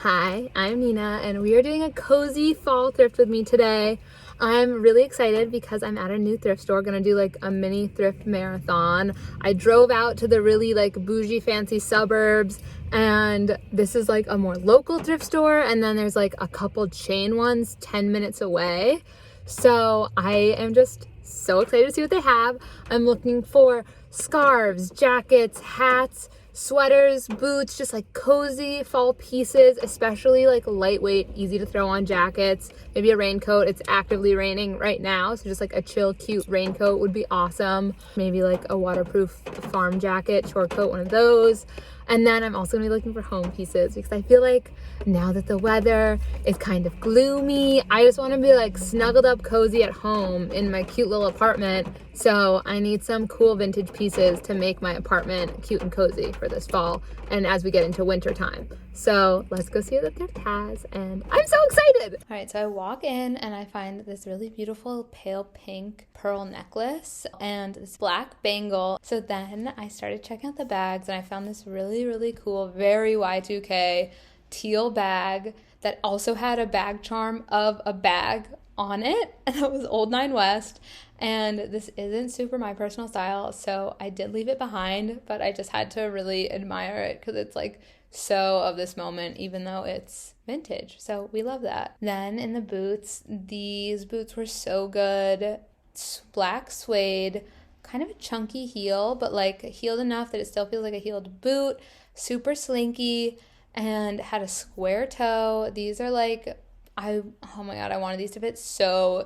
Hi, I'm Nina, and we are doing a cozy fall thrift with me today. I'm really excited because I'm at a new thrift store, gonna do like a mini thrift marathon. I drove out to the really like bougie fancy suburbs, and this is like a more local thrift store, and then there's like a couple chain ones 10 minutes away. So I am just so excited to see what they have. I'm looking for scarves, jackets, hats, sweaters, boots, just like cozy fall pieces, especially like lightweight, easy to throw on jackets, maybe a raincoat. It's actively raining right now, so just like a chill, cute raincoat would be awesome. Maybe like a waterproof farm jacket, short coat, one of those. And then I'm also gonna be looking for home pieces because I feel like now that the weather is kind of gloomy, I just wanna be like snuggled up cozy at home in my cute little apartment. So I need some cool vintage pieces to make my apartment cute and cozy for this fall and as we get into winter time. So let's go see what the thrift has, and I'm so excited. All right, so I walk in and I find this really beautiful pale pink pearl necklace and this black bangle. So then I started checking out the bags and I found this really cool, very Y2K teal bag that also had a bag charm of a bag on it, and that was Old Nine West. And this isn't super my personal style, so I did leave it behind, but I just had to really admire it because it's like so of this moment, even though it's vintage. So we love that. Then in the boots, these boots were so good. Black suede, kind of a chunky heel, but like heeled enough that it still feels like a heeled boot. Super slinky and had a square toe. These are like, oh my god, I wanted these to fit so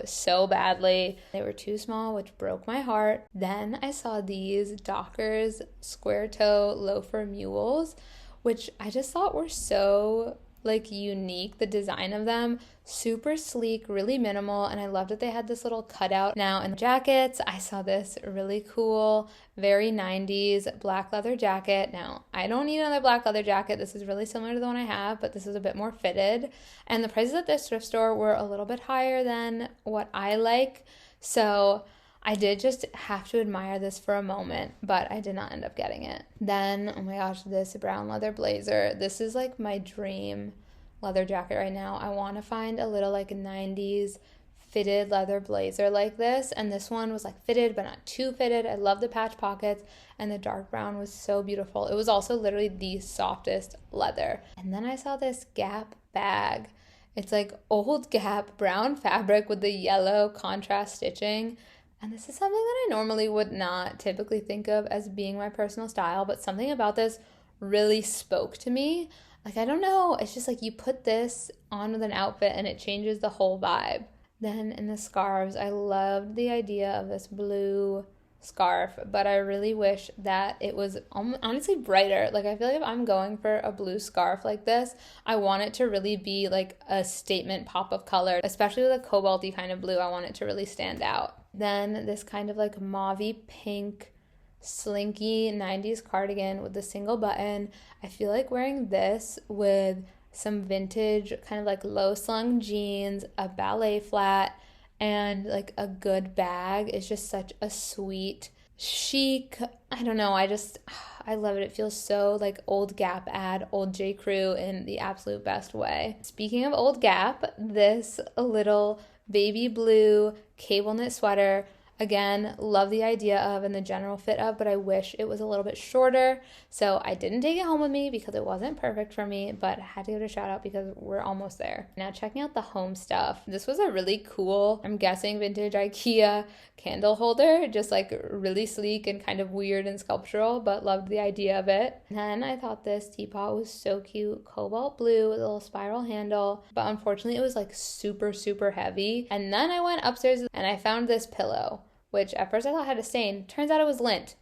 badly. They were too small, which broke my heart. Then I saw these Dockers square toe loafer mules, which I just thought were so like unique. The design of them, super sleek, really minimal, and I loved that they had this little cutout. Now in the jackets, I saw this really cool, very 90s black leather jacket. Now I don't need another black leather jacket. This is really similar to the one I have, but this is a bit more fitted. And the prices at this thrift store were a little bit higher than what I like. So I did just have to admire this for a moment, but I did not end up getting it. Then, oh my gosh, this brown leather blazer. This is like my dream leather jacket right now. I want to find a little like 90s fitted leather blazer like this, and this one was like fitted but not too fitted. I love the patch pockets, and the dark brown was so beautiful. It was also literally the softest leather. And then I saw this Gap bag. It's like old Gap brown fabric with the yellow contrast stitching. And this is something that I normally would not typically think of as being my personal style, but something about this really spoke to me. Like, I don't know, it's just like you put this on with an outfit and it changes the whole vibe. Then in the scarves, I loved the idea of this blue scarf, but I really wish that it was honestly brighter. Like, I feel like if I'm going for a blue scarf like this, I want it to really be like a statement pop of color, especially with a cobalty kind of blue. I want it to really stand out. Then this kind of like mauvey pink slinky 90s cardigan with a single button. I feel like wearing this with some vintage kind of like low slung jeans, a ballet flat, and like a good bag is just such a sweet, chic, I don't know, I love it. It feels so like old Gap ad, old J. Crew in the absolute best way. Speaking of old Gap, this little baby blue cable knit sweater, again, love the idea of and the general fit of, but I wish it was a little bit shorter. So I didn't take it home with me because it wasn't perfect for me, but I had to give it a shout out because we're almost there. Now checking out the home stuff. This was a really cool, I'm guessing vintage IKEA candle holder, just like really sleek and kind of weird and sculptural, but loved the idea of it. And then I thought this teapot was so cute, cobalt blue with a little spiral handle, but unfortunately it was like super heavy. And then I went upstairs and I found this pillow, which at first I thought had a stain. Turns out it was lint.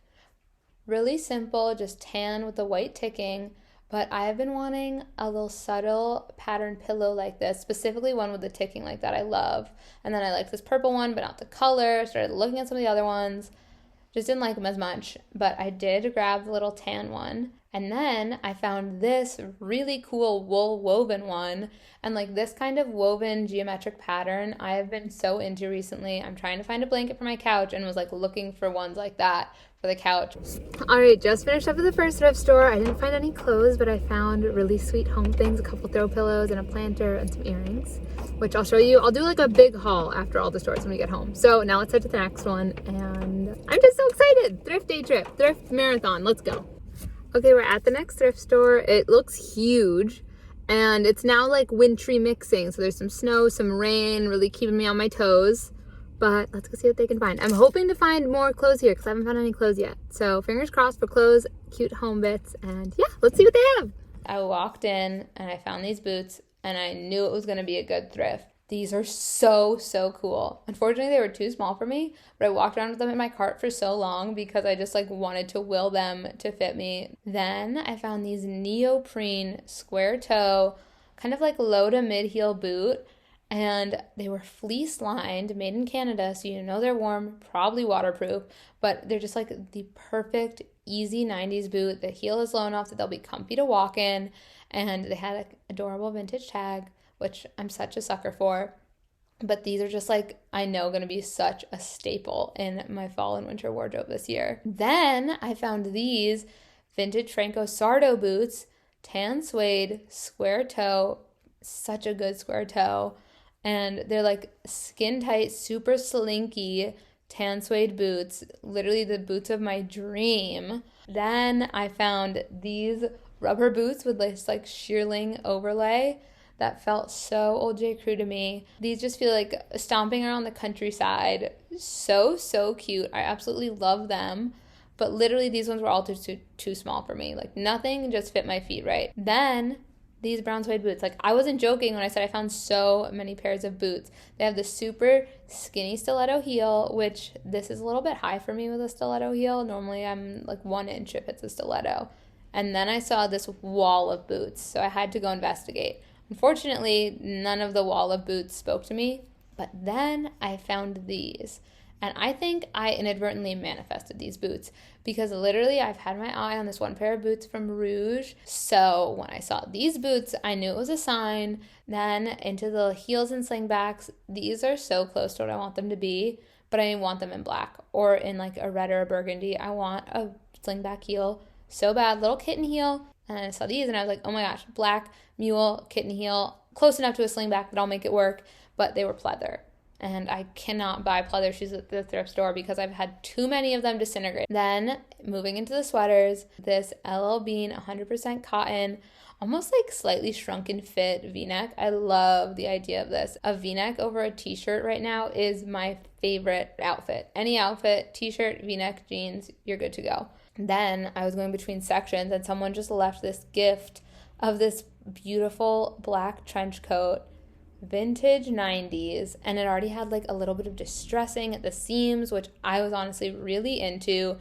Really simple, just tan with the white ticking. But I have been wanting a little subtle pattern pillow like this, specifically one with the ticking like that I love. And then I liked this purple one, but not the color. Started looking at some of the other ones. Just didn't like them as much. But I did grab the little tan one. And then I found this really cool wool woven one. And like this kind of woven geometric pattern, I have been so into recently. I'm trying to find a blanket for my couch and was like looking for ones like that for the couch. All right, just finished up at the first thrift store. I didn't find any clothes, but I found really sweet home things, a couple throw pillows and a planter and some earrings, which I'll show you. I'll do like a big haul after all the stores when we get home. So now let's head to the next one. And I'm just so excited. Thrift day trip, thrift marathon, let's go. Okay, we're at the next thrift store. It looks huge and it's now like wintry mixing. So there's some snow, some rain, really keeping me on my toes. But let's go see what they can find. I'm hoping to find more clothes here because I haven't found any clothes yet. So fingers crossed for clothes, cute home bits, and yeah, let's see what they have. I walked in and I found these boots and I knew it was going to be a good thrift. These are so, so cool. Unfortunately, they were too small for me, but I walked around with them in my cart for so long because I just like wanted to will them to fit me. Then I found these neoprene square toe, kind of like low to mid heel boot. And they were fleece lined, made in Canada, so you know they're warm, probably waterproof, but they're just like the perfect, easy 90s boot. The heel is low enough that they'll be comfy to walk in, and they had an adorable vintage tag, which I'm such a sucker for. But these are just like, I know, going to be such a staple in my fall and winter wardrobe this year. Then I found these vintage Franco Sardo boots, tan suede, square toe, such a good square toe. And they're like skin tight, super slinky tan suede boots, literally the boots of my dream. Then I found these rubber boots with this like shearling overlay that felt so Old J. Crew to me. These just feel like stomping around the countryside. So, so cute. I absolutely love them. But literally these ones were all too small for me. Like nothing just fit my feet right. Then these brown suede boots. Like I wasn't joking when I said I found so many pairs of boots. They have the super skinny stiletto heel, which this is a little bit high for me with a stiletto heel. Normally I'm like 1 inch if it's a stiletto. And then I saw this wall of boots, so I had to go investigate. Unfortunately, none of the wall of boots spoke to me, but then I found these. And I think I inadvertently manifested these boots because literally I've had my eye on this one pair of boots from Rouge. So when I saw these boots, I knew it was a sign. Then into the heels and slingbacks. These are so close to what I want them to be, but I want them in black or in like a red or a burgundy. I want a slingback heel so bad, little kitten heel. And I saw these and I was like, oh my gosh, black mule kitten heel, close enough to a slingback that I'll make it work, but they were pleather. And I cannot buy pleather shoes at the thrift store because I've had too many of them disintegrate. Then moving into the sweaters, this LL Bean 100% cotton, almost like slightly shrunken fit v-neck. I love the idea of this. A v-neck over a t-shirt right now is my favorite outfit. Any outfit, t-shirt, v-neck, jeans, you're good to go. Then I was going between sections and someone just left this gift of this beautiful black trench coat, vintage 90s, and it already had like a little bit of distressing at the seams, which I was honestly really into.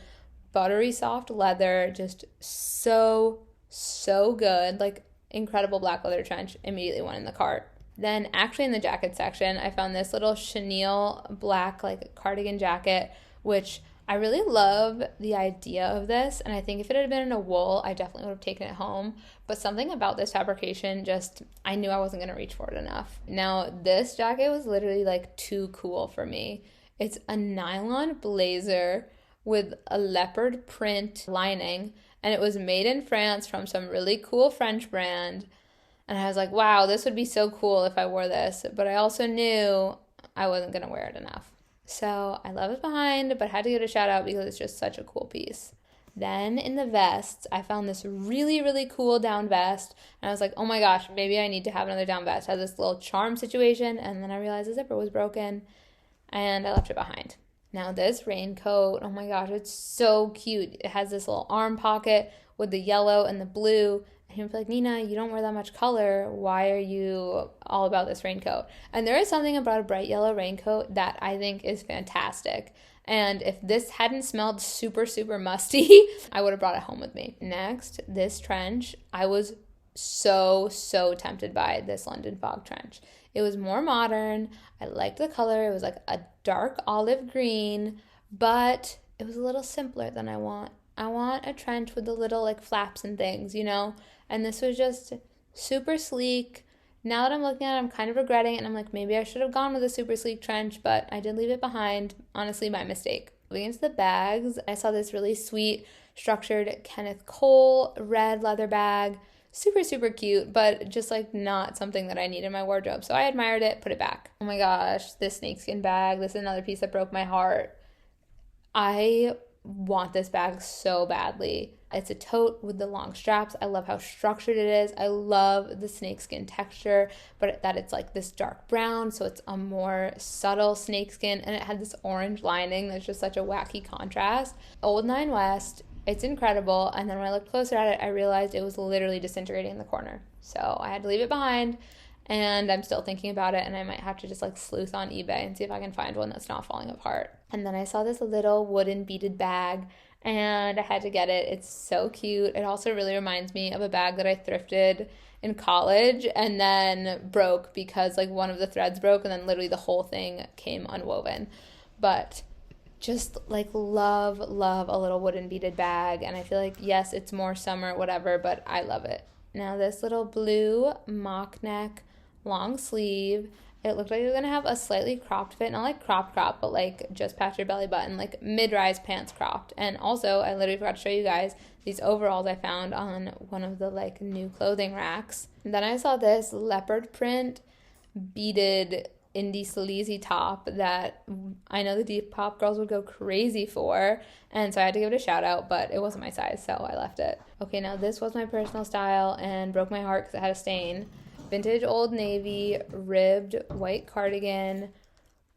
Buttery soft leather, just so good, like incredible black leather trench. Immediately went in the cart. Then actually in the jacket section, I found this little chenille black like cardigan jacket, which I really love the idea of this, and I think if it had been in a wool, I definitely would have taken it home. But something about this fabrication, just, I knew I wasn't going to reach for it enough. Now, this jacket was literally like too cool for me. It's a nylon blazer with a leopard print lining, and it was made in France from some really cool French brand. And I was like, wow, this would be so cool if I wore this. But I also knew I wasn't going to wear it enough. So I love it behind, but had to give it a shout out because it's just such a cool piece. Then in the vests, I found this really, really cool down vest. And I was like, oh my gosh, maybe I need to have another down vest. I had this little charm situation, and then I realized the zipper was broken, and I left it behind. Now this raincoat, oh my gosh, it's so cute. It has this little arm pocket with the yellow and the blue. And he was like, Nina, you don't wear that much color. Why are you all about this raincoat? And there is something about a bright yellow raincoat that I think is fantastic. And if this hadn't smelled super, super musty, I would have brought it home with me. Next, this trench, I was so tempted by this London Fog trench. It was more modern. I liked the color. It was like a dark olive green, but it was a little simpler than I want I want a trench with the little like flaps and things, you know? And this was just super sleek. Now that I'm looking at it, I'm kind of regretting it, and I'm like, maybe I should have gone with a super sleek trench, but I did leave it behind. Honestly, my mistake. Moving into the bags, I saw this really sweet, structured Kenneth Cole red leather bag. Super, super cute, but just like not something that I need in my wardrobe. So I admired it, put it back. Oh my gosh, this snakeskin bag. This is another piece that broke my heart. I want this bag so badly. It's a tote with the long straps. I love how structured it is. I love the snakeskin texture, but that it's like this dark brown, so it's a more subtle snakeskin, and it had this orange lining that's just such a wacky contrast. Old Nine West, it's incredible, and then when I looked closer at it, I realized it was literally disintegrating in the corner. So I had to leave it behind, and I'm still thinking about it, and I might have to just like sleuth on eBay and see if I can find one that's not falling apart. And then I saw this little wooden beaded bag, and I had to get it. It's so cute. It also really reminds me of a bag that I thrifted in college and then broke because like one of the threads broke, and then literally the whole thing came unwoven. But just like love a little wooden beaded bag, and I feel like, yes, it's more summer, whatever, but I love it. Now this little blue mock neck long sleeve, it looked like it was going to have a slightly cropped fit, not like crop, but like just past your belly button, like mid-rise pants cropped. And also, I literally forgot to show you guys these overalls I found on one of the like new clothing racks. And then I saw this leopard print beaded indie sleazy top that I know the Depop girls would go crazy for, and so I had to give it a shout out, but it wasn't my size, so I left it. Okay, now this was my personal style and broke my heart because it had a stain. Vintage Old Navy ribbed white cardigan.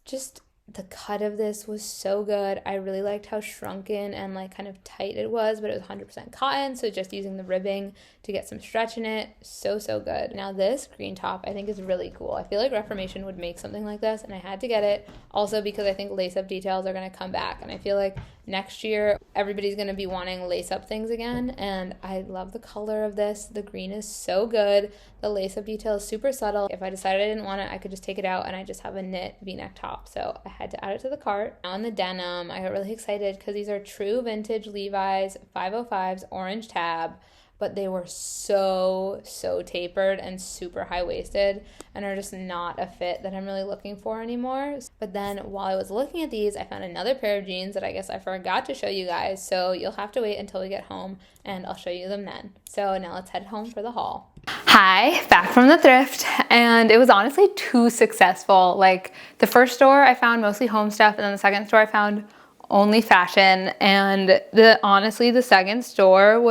Just the cut of this was so good. I really liked how shrunken and like kind of tight it was, but it was 100% cotton, so just using the ribbing to get some stretch in it. So good. Now this green top I think is really cool. I feel like Reformation would make something like this, and I had to get it also because I think lace-up details are going to come back, and I feel like next year everybody's going to be wanting lace-up things again, and I love the color of this. The green is so good. The lace-up detail is super subtle. If I decided I didn't want it, I could just take it out and I just have a knit v-neck top, so I had to add it to the cart. Now in the denim, I got really excited because these are true vintage Levi's 505s orange tab, but they were so tapered and super high-waisted and are just not a fit that I'm really looking for anymore. But then while I was looking at these, I found another pair of jeans that I guess I forgot to show you guys, so you'll have to wait until we get home and I'll show you them then. So now let's head home for the haul. Hi, back from the thrift, and it was honestly too successful. Like the first store I found mostly home stuff, and then the second store I found only fashion, and honestly the second store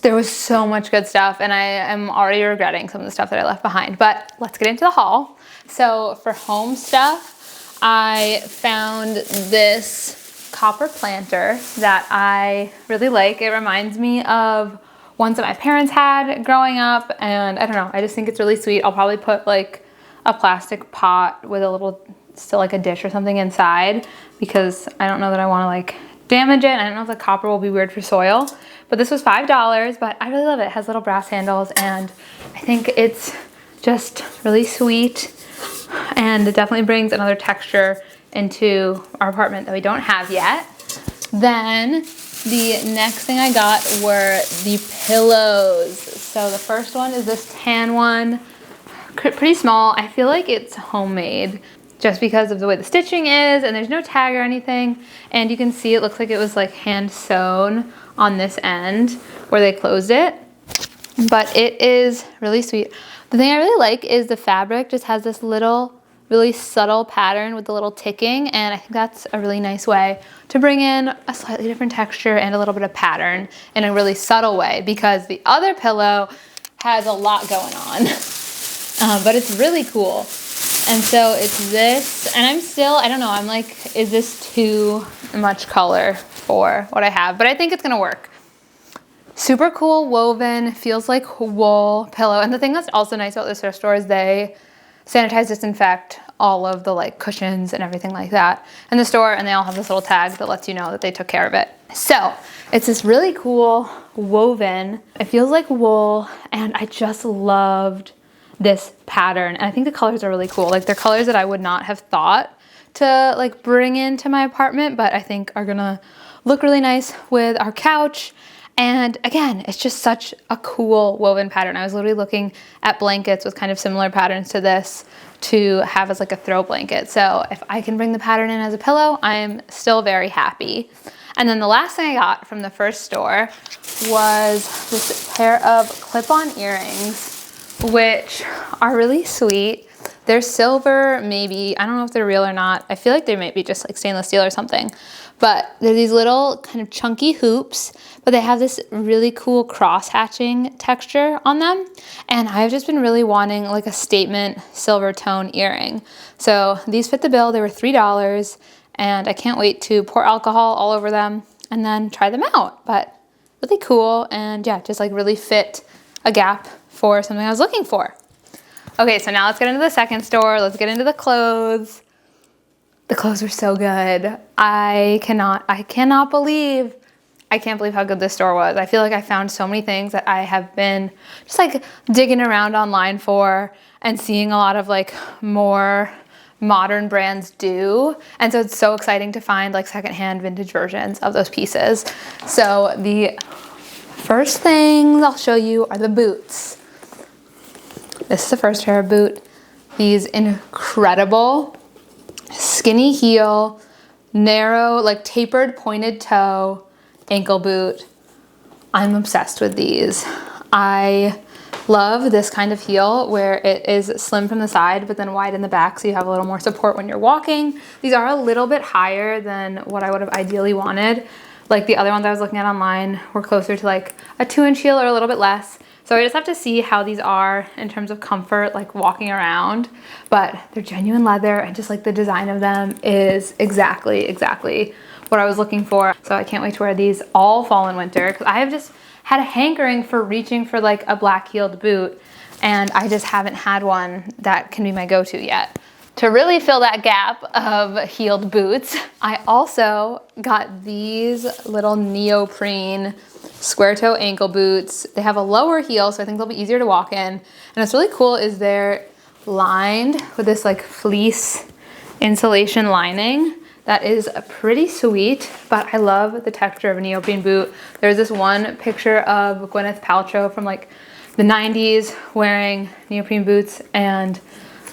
there was so much good stuff, and I am already regretting some of the stuff that I left behind. But let's get into the haul. So for home stuff, I found this copper planter that I really like. It reminds me of ones that my parents had growing up, and I don't know, I just think it's really sweet. I'll probably put like a plastic pot with a little, still like a dish or something inside, because I don't know that I want to like damage it. I don't know if the copper will be weird for soil, but this was $5, but I really love it. It has little brass handles, and I think it's just really sweet, and it definitely brings another texture into our apartment that we don't have yet. Then the next thing I got were the pillows. So the first one is this tan one, pretty small. I feel like it's homemade just because of the way the stitching is, and there's no tag or anything. And you can see it looks like it was like hand sewn on this end where they closed it, but it is really sweet. The thing I really like is the fabric just has this little really subtle pattern with the little ticking, and I think that's a really nice way to bring in a slightly different texture and a little bit of pattern in a really subtle way, because the other pillow has a lot going on, but it's really cool. And so it's this, and I don't know, I'm like, is this too much color for what I have? But I think it's gonna work. Super cool woven, feels like wool pillow. And the thing that's also nice about this thrift store is they sanitize, disinfect all of the like cushions and everything like that in the store, and they all have this little tag that lets you know that they took care of it. So it's this really cool woven, it feels like wool, and I just loved this pattern, and I think the colors are really cool. Like they're colors that I would not have thought to like bring into my apartment, but I think are gonna look really nice with our couch. And again, it's just such a cool woven pattern. I was literally looking at blankets with kind of similar patterns to this to have as like a throw blanket. So if I can bring the pattern in as a pillow, I'm still very happy. And then the last thing I got from the first store was this pair of clip-on earrings, which are really sweet. They're silver, maybe. I don't know if they're real or not. I feel like they might be just like stainless steel or something. But they're these little kind of chunky hoops, but they have this really cool cross-hatching texture on them. And I've just been really wanting like a statement silver tone earring. So these fit the bill. They were $3, and I can't wait to pour alcohol all over them and then try them out. But really cool, and yeah, just like really fit a gap for something I was looking for. Okay, so now let's get into the second store. Let's get into the clothes. The clothes were so good. I can't believe how good this store was. I feel like I found so many things that I have been just like digging around online for and seeing a lot of like more modern brands do. And so it's so exciting to find like secondhand vintage versions of those pieces. So the first things I'll show you are the boots. This is the first pair of boot. These incredible skinny heel, narrow, like tapered pointed toe ankle boot. I'm obsessed with these. I love this kind of heel where it is slim from the side but then wide in the back, so you have a little more support when you're walking. These are a little bit higher than what I would have ideally wanted. Like the other ones I was looking at online were closer to like a 2-inch heel or a little bit less. So I just have to see how these are in terms of comfort, like walking around, but they're genuine leather, and just like the design of them is exactly what I was looking for. So I can't wait to wear these all fall and winter, because I have just had a hankering for reaching for like a black heeled boot, and I just haven't had one that can be my go-to yet. To really fill that gap of heeled boots, I also got these little neoprene square toe ankle boots. They have a lower heel, so I think they'll be easier to walk in. And what's really cool is they're lined with this like fleece insulation lining that is pretty sweet, but I love the texture of a neoprene boot. There's this one picture of Gwyneth Paltrow from like the 90s wearing neoprene boots and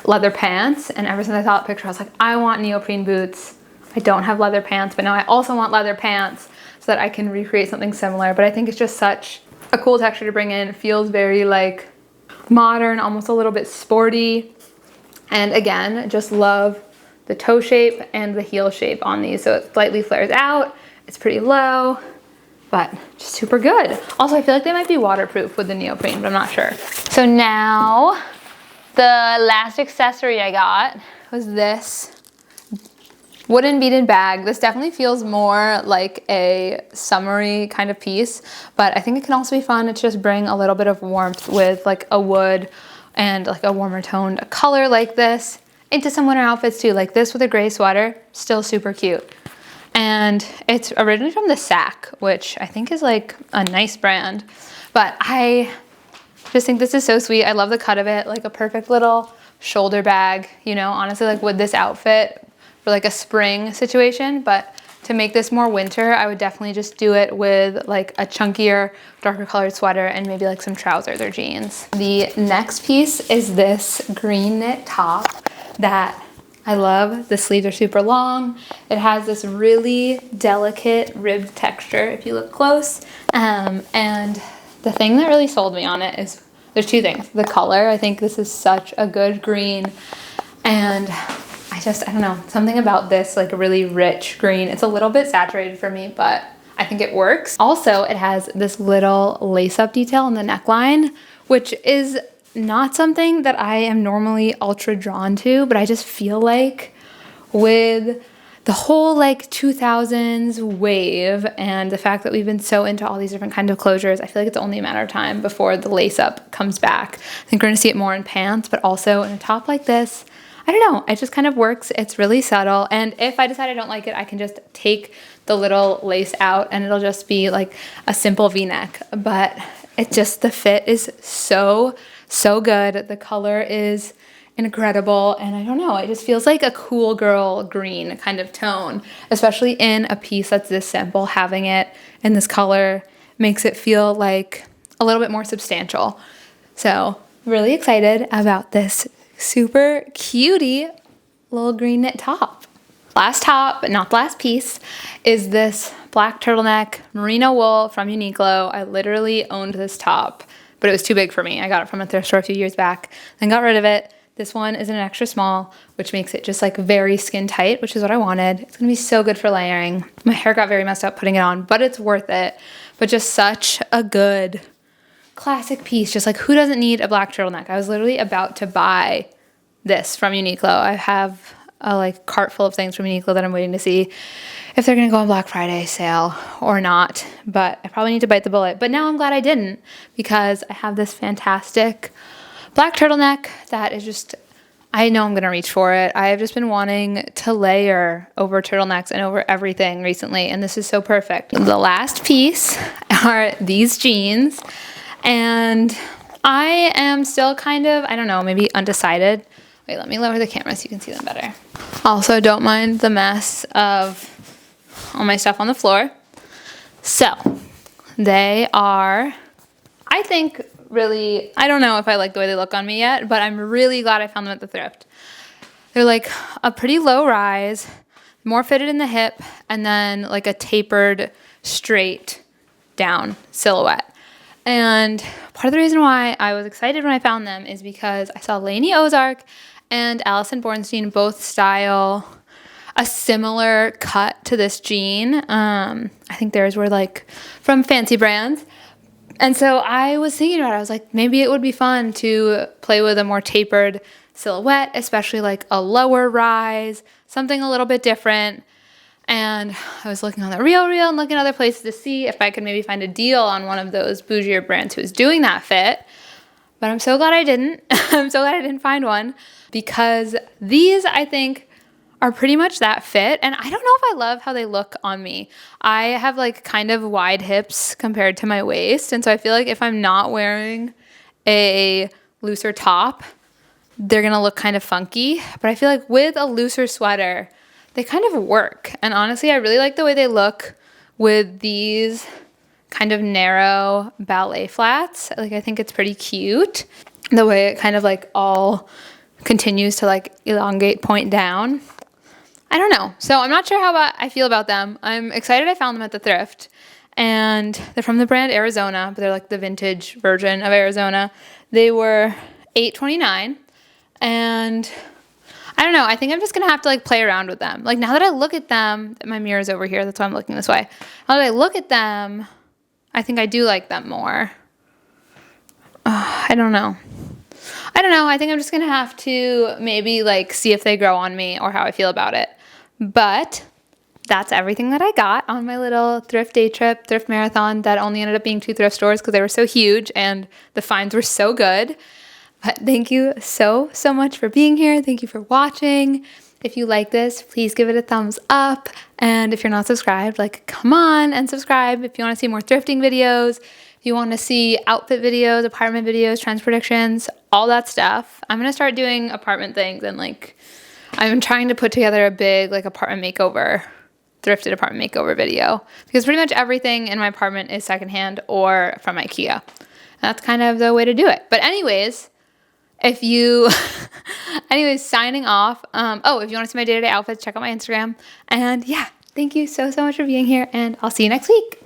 leather pants, and ever since I saw that picture I was like, I want neoprene boots. I don't have leather pants, but now I also want leather pants so that I can recreate something similar. But I think it's just such a cool texture to bring in. It feels very like modern, almost a little bit sporty. And again, just love the toe shape and the heel shape on these. So it slightly flares out, it's pretty low, but just super good. Also, I feel like they might be waterproof with the neoprene, but I'm not sure. So now the last accessory I got was this wooden beaded bag. This definitely feels more like a summery kind of piece, but I think it can also be fun to just bring a little bit of warmth with like a wood and like a warmer toned color like this into some winter outfits too. Like this with a gray sweater, still super cute. And it's originally from the Sack, which I think is like a nice brand, but I just think this is so sweet. I love the cut of it, like a perfect little shoulder bag, you know, honestly, like with this outfit for like a spring situation. But to make this more winter, I would definitely just do it with like a chunkier, darker colored sweater and maybe like some trousers or jeans. The next piece is this green knit top that I love. The sleeves are super long. It has this really delicate ribbed texture if you look close. And the thing that really sold me on it is, there's two things. The color, I think this is such a good green, and I don't know, something about this like a really rich green. It's a little bit saturated for me, but I think it works. Also, it has this little lace-up detail in the neckline, which is not something that I am normally ultra drawn to, but I just feel like with the whole like 2000s wave and the fact that we've been so into all these different kinds of closures, I feel like it's only a matter of time before the lace up comes back. I think we're gonna see it more in pants, but also in a top like this. I don't know, it just kind of works. It's really subtle. And if I decide I don't like it, I can just take the little lace out and it'll just be like a simple V-neck. But it just, the fit is so good. The color is incredible. And I don't know, it just feels like a cool girl green kind of tone, especially in a piece that's this simple. Having it in this color makes it feel like a little bit more substantial. So really excited about this super cutie little green knit top. Last top, but not the last piece, is this black turtleneck merino wool from Uniqlo. I literally owned this top, but it was too big for me. I got it from a thrift store a few years back, then got rid of it. This one is an extra small, which makes it just like very skin tight, which is what I wanted. It's gonna be so good for layering. My hair got very messed up putting it on, but it's worth it. But just such a good classic piece. Just like, who doesn't need a black turtleneck? I was literally about to buy this from Uniqlo. I have a like cart full of things from Uniqlo that I'm waiting to see if they're gonna go on Black Friday sale or not, but I probably need to bite the bullet. But now I'm glad I didn't, because I have this fantastic black turtleneck that is just, I know I'm gonna reach for it. I have just been wanting to layer over turtlenecks and over everything recently, and this is so perfect. The last piece are these jeans, and I am still kind of, I don't know, maybe undecided. Wait, let me lower the camera so you can see them better. Also, don't mind the mess of all my stuff on the floor. So, they are, I think, really, I don't know if I like the way they look on me yet, but I'm really glad I found them at the thrift. They're like a pretty low rise, more fitted in the hip, and then like a tapered straight down silhouette. And part of the reason why I was excited when I found them is because I saw Laini Ozark and Allison Bornstein both style a similar cut to this jean. I think theirs were like from fancy brands. And so I was thinking about it. I was like, maybe it would be fun to play with a more tapered silhouette, especially like a lower rise, something a little bit different. And I was looking on the RealReal and looking at other places to see if I could maybe find a deal on one of those bougier brands who was doing that fit. But I'm so glad I didn't. I'm so glad I didn't find one, because these, I think, are pretty much that fit. And I don't know if I love how they look on me. I have like kind of wide hips compared to my waist. And so I feel like if I'm not wearing a looser top, they're gonna look kind of funky. But I feel like with a looser sweater, they kind of work. And honestly, I really like the way they look with these kind of narrow ballet flats. Like, I think it's pretty cute, the way it kind of like all continues to like elongate, point down. I don't know. So I'm not sure how I feel about them. I'm excited I found them at the thrift, and they're from the brand Arizona, but they're like the vintage version of Arizona. They were $8.29, and I don't know. I think I'm just gonna have to like play around with them. Like, now that I look at them, my mirror's over here. That's why I'm looking this way. Now that I look at them, I think I do like them more. I don't know. I think I'm just gonna have to maybe like see if they grow on me or how I feel about it. But that's everything that I got on my little thrift day trip, thrift marathon that only ended up being 2 thrift stores because they were so huge and the finds were so good. But thank you so much for being here. Thank you for watching. If you like this, please give it a thumbs up. And if you're not subscribed, like, come on and subscribe. If you want to see more thrifting videos, if you want to see outfit videos, apartment videos, trends predictions, all that stuff. I'm going to start doing apartment things, and like, I'm trying to put together a big like apartment makeover, thrifted apartment makeover video, because pretty much everything in my apartment is secondhand or from IKEA. That's kind of the way to do it. But anyways, signing off. If you want to see my day-to-day outfits, check out my Instagram. And yeah, thank you so much for being here, and I'll see you next week.